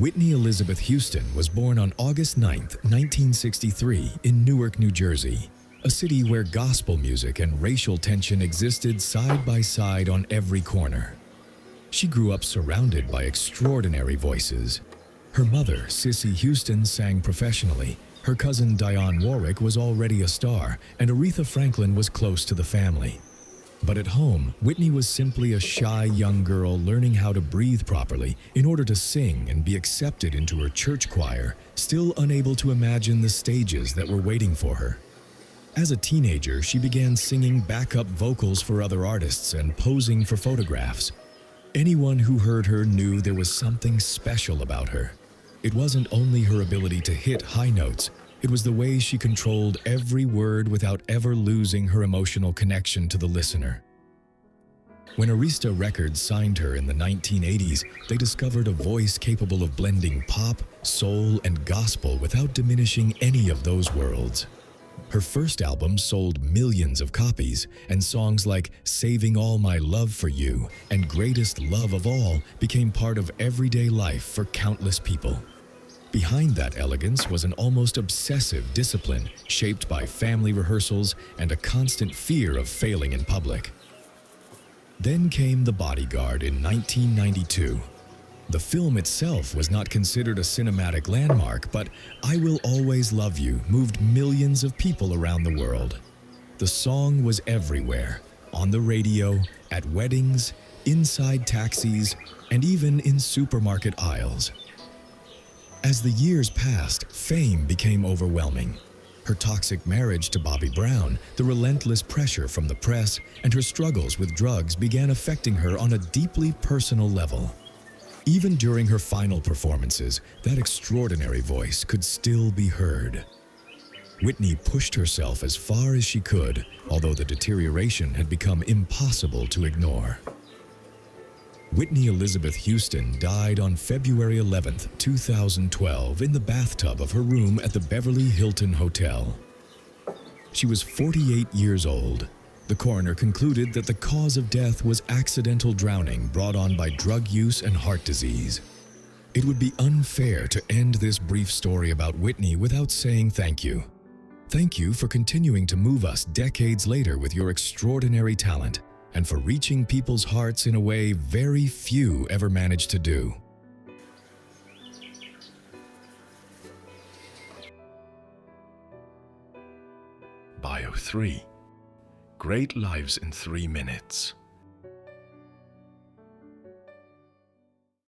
Whitney Elizabeth Houston was born on August 9, 1963, in Newark, New Jersey, a city where gospel music and racial tension existed side by side on every corner. She grew up surrounded by extraordinary voices. Her mother, Cissy Houston, sang professionally. Her cousin Dionne Warwick was already a star, and Aretha Franklin was close to the family. But at home, Whitney was simply a shy young girl learning how to breathe properly in order to sing and be accepted into her church choir, still unable to imagine the stages that were waiting for her. As a teenager, she began singing backup vocals for other artists and posing for photographs. Anyone who heard her knew there was something special about her. It wasn't only her ability to hit high notes, it was the way she controlled every word without ever losing her emotional connection to the listener. When Arista Records signed her in the 1980s, they discovered a voice capable of blending pop, soul, and gospel without diminishing any of those worlds. Her first album sold millions of copies, and songs like Saving All My Love for You and Greatest Love of All became part of everyday life for countless people. Behind that elegance was an almost obsessive discipline shaped by family rehearsals and a constant fear of failing in public. Then came The Bodyguard in 1992. The film itself was not considered a cinematic landmark, but I Will Always Love You moved millions of people around the world. The song was everywhere, on the radio, at weddings, inside taxis, and even in supermarket aisles. As the years passed, fame became overwhelming. Her toxic marriage to Bobby Brown, the relentless pressure from the press, and her struggles with drugs began affecting her on a deeply personal level. Even during her final performances, that extraordinary voice could still be heard. Whitney pushed herself as far as she could, although the deterioration had become impossible to ignore. Whitney Elizabeth Houston died on February 11, 2012, in the bathtub of her room at the Beverly Hilton Hotel. She was 48 years old. The coroner concluded that the cause of death was accidental drowning brought on by drug use and heart disease. It would be unfair to end this brief story about Whitney without saying thank you. Thank you for continuing to move us decades later with your extraordinary talent, and for reaching people's hearts in a way very few ever managed to do. Bio3. Great lives in 3 minutes.